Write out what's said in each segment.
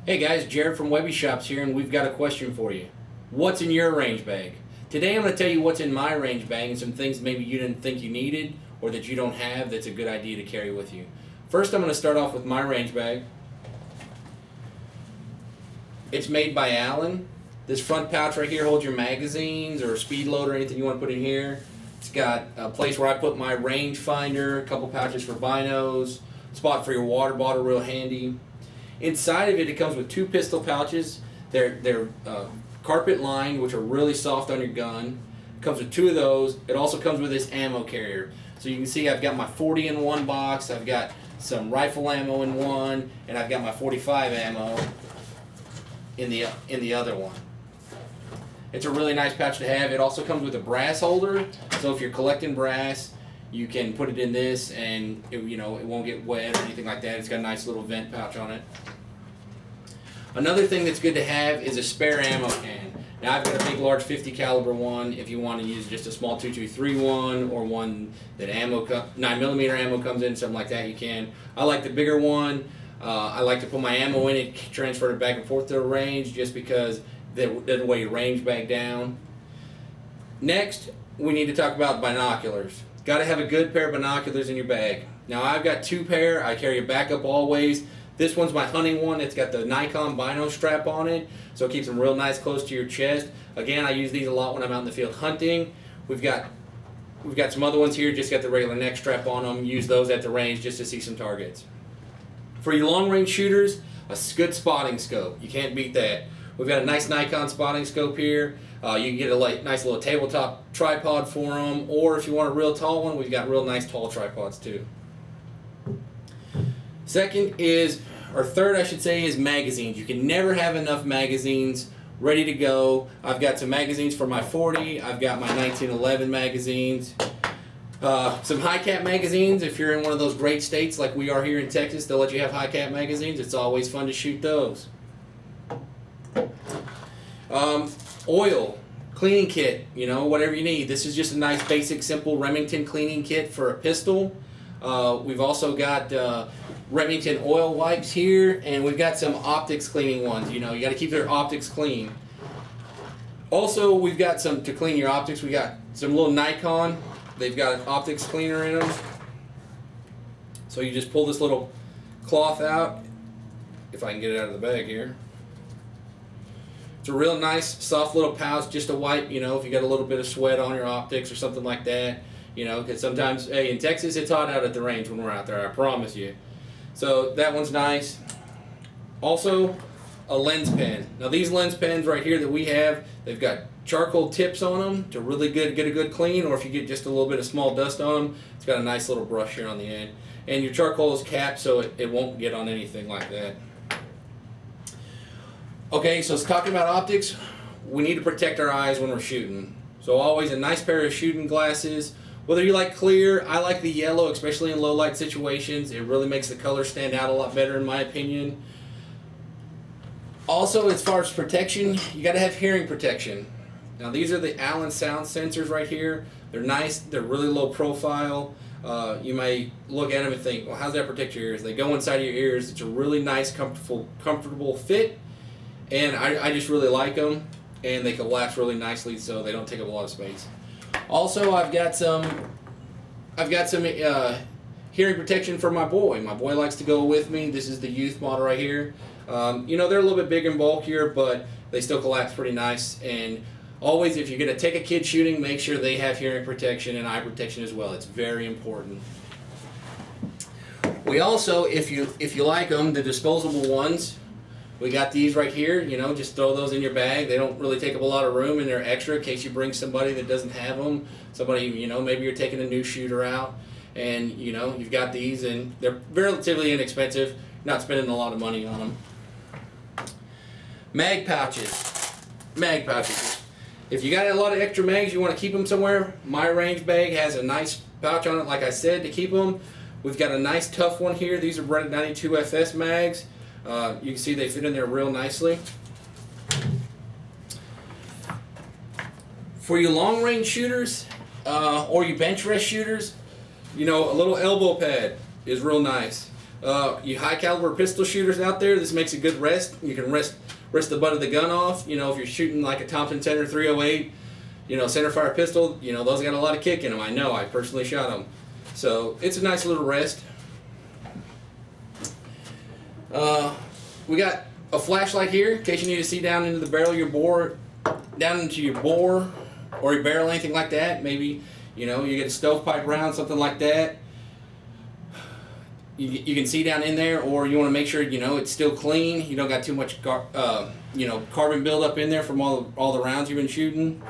Hey guys, Jared from Webyshops here, and we've got a question for you. What's in your range bag? Today I'm going to tell you what's in my range bag and some things maybe you didn't think you needed or that you don't have that's a good idea to carry with you. First, I'm going to start off with my range bag. It's made by Allen. This front pouch right here holds your magazines or speed load or anything you want to put in here. It's got a place where I put my range finder, a couple pouches for binos, spot for your water bottle, real handy. Inside of it, it comes with two pistol pouches. They're carpet lined, which are really soft on your gun. It comes with two of those. It also comes with this ammo carrier. So you can see I've got my 40 in one box, I've got some rifle ammo in one, and I've got my 45 ammo in the other one. It's a really nice pouch to have. It also comes with a brass holder, so if you're collecting brass, you can put it in this and it won't get wet or anything like that. It's got a nice little vent pouch on it. Another thing that's good to have is a spare ammo can. Now I've got a big large 50 caliber one. If you want to use just a small 223 one or one that 9mm ammo comes in, something like that, you can. I like the bigger one. I like to put my ammo in it, transfer it back and forth to the range just because that doesn't weigh your range bag down. Next, we need to talk about binoculars. Got to have a good pair of binoculars in your bag. Now I've got two pair. I carry a backup always. This one's my hunting one. It's got the Nikon Bino strap on it, so it keeps them real nice close to your chest. Again, I use these a lot when I'm out in the field hunting. We've got some other ones here, just got the regular neck strap on them. Use those at the range just to see some targets. For your long range shooters, a good spotting scope. You can't beat that. We've got a nice Nikon spotting scope here. You can get a nice little tabletop tripod for them, or if you want a real tall one, we've got real nice tall tripods too. Third I should say, is magazines. You can never have enough magazines ready to go. I've got some magazines for my 40. I've got my 1911 magazines. Some high cap magazines. If you're in one of those great states like we are here in Texas, they'll let you have high cap magazines. It's always fun to shoot those. Oil, cleaning kit, whatever you need. This is just a nice basic simple Remington cleaning kit for a pistol. We've also got Remington oil wipes here, and we've got some optics cleaning ones. You got to keep their optics clean. Also, we've got some to clean your optics. We got some little Nikon. They've got an optics cleaner in them. So you just pull this little cloth out, if I can get it out of the bag here. It's a real nice, soft little pouch just to wipe, if you got a little bit of sweat on your optics or something like that. Because sometimes, hey, in Texas, it's hot out at the range when we're out there, I promise you. So that one's nice. Also, a lens pen. Now these lens pens right here that we have, they've got charcoal tips on them to really get a good clean, or if you get just a little bit of small dust on them, it's got a nice little brush here on the end. And your charcoal is capped so it won't get on anything like that. Okay, so talking about optics, we need to protect our eyes when we're shooting. So always a nice pair of shooting glasses. Whether you like clear, I like the yellow, especially in low light situations. It really makes the color stand out a lot better in my opinion. Also, as far as protection, you got to have hearing protection. Now these are the Allen sound sensors right here. They're nice, they're really low profile. You may look at them and think, well, how's that protect your ears? They go inside your ears. It's a really nice, comfortable fit. And I just really like them, and they collapse really nicely, so they don't take up a lot of space. Also, I've got some hearing protection for my boy. My boy likes to go with me. This is the youth model right here. They're a little bit bigger and bulkier, but they still collapse pretty nice. And always, if you're going to take a kid shooting, make sure they have hearing protection and eye protection as well. It's very important. We also, if you like them, the disposable ones. We got these right here, just throw those in your bag. They don't really take up a lot of room, and they're extra in case you bring somebody that doesn't have them. Somebody, maybe you're taking a new shooter out, and, you've got these, and they're relatively inexpensive. Not spending a lot of money on them. Mag pouches. Mag pouches. If you got a lot of extra mags, you want to keep them somewhere, my range bag has a nice pouch on it, like I said, to keep them. We've got a nice tough one here. These are Bred 92 FS mags. You can see they fit in there real nicely. For you long range shooters or you bench rest shooters, a little elbow pad is real nice. You high caliber pistol shooters out there, this makes a good rest. You can rest the butt of the gun off. You know, if you're shooting like a Thompson Center 308, you know, centerfire pistol, you know, those got a lot of kick in them. I know, I personally shot them. So it's a nice little rest. We got a flashlight here in case you need to see down into the barrel of your bore, down into your bore or your barrel, anything like that. Maybe, you know, you get a stovepipe round, something like that. You can see down in there, or you want to make sure, you know, it's still clean. You don't got too much you know, carbon buildup in there from all the rounds you've been shooting.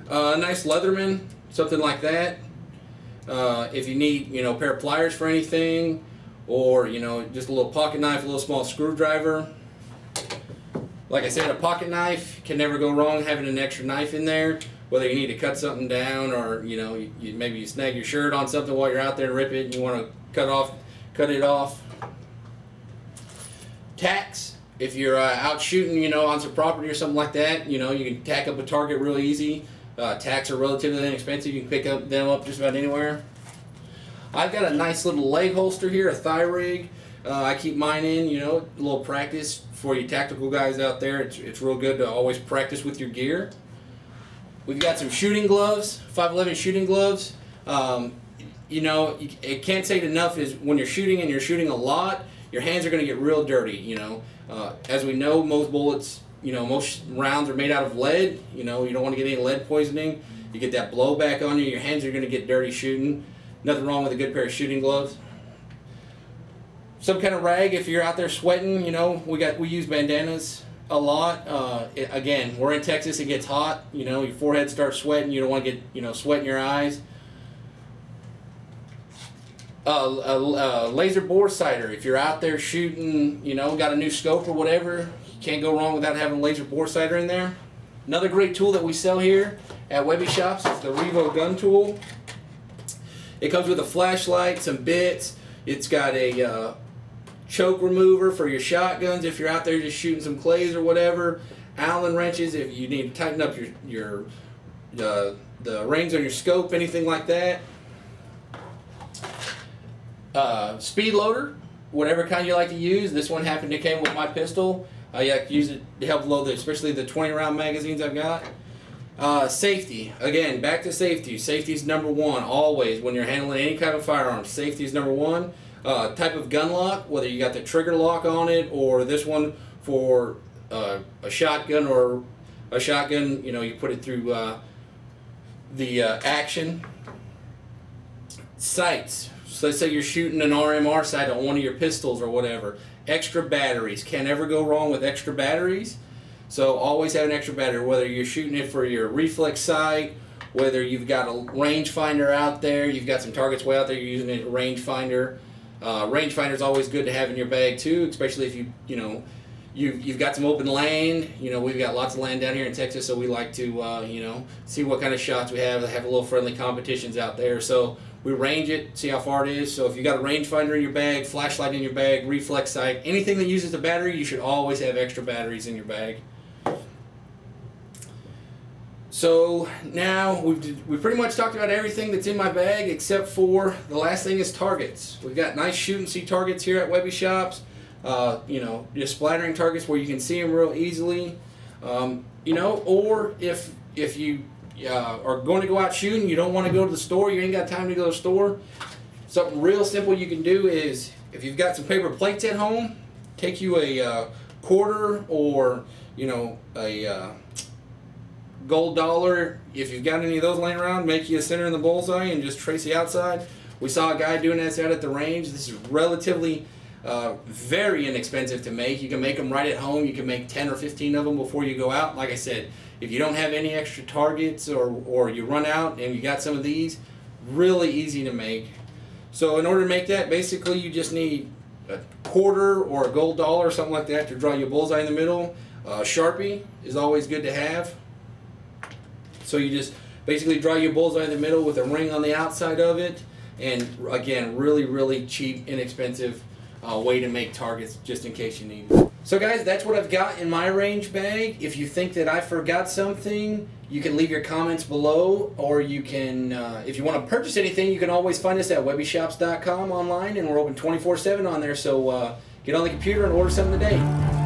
A nice Leatherman, something like that. If you need, you know, a pair of pliers for anything, or, you know, just a little pocket knife, a little small screwdriver. Like I said, a pocket knife can never go wrong having an extra knife in there. Whether you need to cut something down, or, you know, maybe you snag your shirt on something while you're out there and rip it and you want to cut it off. Tacks, if you're out shooting, you know, on some property or something like that, you know, you can tack up a target real easy. Tacks are relatively inexpensive. You can pick them up just about anywhere. I've got a nice little leg holster here, a thigh rig. I keep mine in, you know, a little practice for you tactical guys out there. It's real good to always practice with your gear. We've got some shooting gloves, 511 shooting gloves. You know, it can't say it enough, is when you're shooting and you're shooting a lot, your hands are going to get real dirty, you know. As we know, most bullets, you know, most rounds are made out of lead. You know, you don't want to get any lead poisoning. You get that blowback on you, your hands are going to get dirty shooting. Nothing wrong with a good pair of shooting gloves. Some kind of rag if you're out there sweating, you know, we use bandanas a lot. Again, we're in Texas, it gets hot, you know, your forehead starts sweating, you don't want to get, you know, sweat in your eyes. Laser Boresighter, if you're out there shooting, you know, got a new scope or whatever, you can't go wrong without having a laser Boresighter in there. Another great tool that we sell here at Webyshops is the Revo gun tool. It comes with a flashlight, some bits. It's got a choke remover for your shotguns if you're out there just shooting some clays or whatever. Allen wrenches if you need to tighten up the rings on your scope, anything like that. Speed loader, whatever kind you like to use. This one happened to came with my pistol. I like to use it to help load especially the 20 round magazines I've got. Safety, again, back to safety. Safety is number one always when you're handling any kind of firearm. Safety is number one. Type of gun lock, whether you got the trigger lock on it or this one for a shotgun, you know, you put it through the action. Sights, so let's say you're shooting an RMR sight on one of your pistols or whatever. Extra batteries, can't ever go wrong with extra batteries. So always have an extra battery, whether you're shooting it for your reflex sight, whether you've got a rangefinder out there, you've got some targets way out there, you're using a rangefinder. Rangefinder is always good to have in your bag too, especially if you've got some open land. You know, we've got lots of land down here in Texas, so we like to you know, see what kind of shots we have. Have a little friendly competitions out there, so we range it, see how far it is. So if you got a rangefinder in your bag, flashlight in your bag, reflex sight, anything that uses a battery, you should always have extra batteries in your bag. So now we've pretty much talked about everything that's in my bag except for the last thing is targets. We've got nice shoot and see targets here at Webyshops. You know, just splattering targets where you can see them real easily. You know, or if you are going to go out shooting, you don't want to go to the store, you ain't got time to go to the store, something real simple you can do is, if you've got some paper plates at home, take you a quarter or, you know, a gold dollar. If you've got any of those laying around, make you a center in the bullseye and just trace the outside. We saw a guy doing this out at the range. This is relatively very inexpensive to make. You can make them right at home. You can make 10 or 15 of them before you go out. Like I said, if you don't have any extra targets or you run out and you got some of these, really easy to make. So in order to make that, basically you just need a quarter or a gold dollar or something like that to draw your bullseye in the middle. Sharpie is always good to have. So you just basically draw your bullseye in the middle with a ring on the outside of it. And again, really, really cheap, inexpensive way to make targets just in case you need it. So guys, that's what I've got in my range bag. If you think that I forgot something, you can leave your comments below, or you can, if you want to purchase anything, you can always find us at Webyshops.com online, and we're open 24/7 on there, so get on the computer and order something today.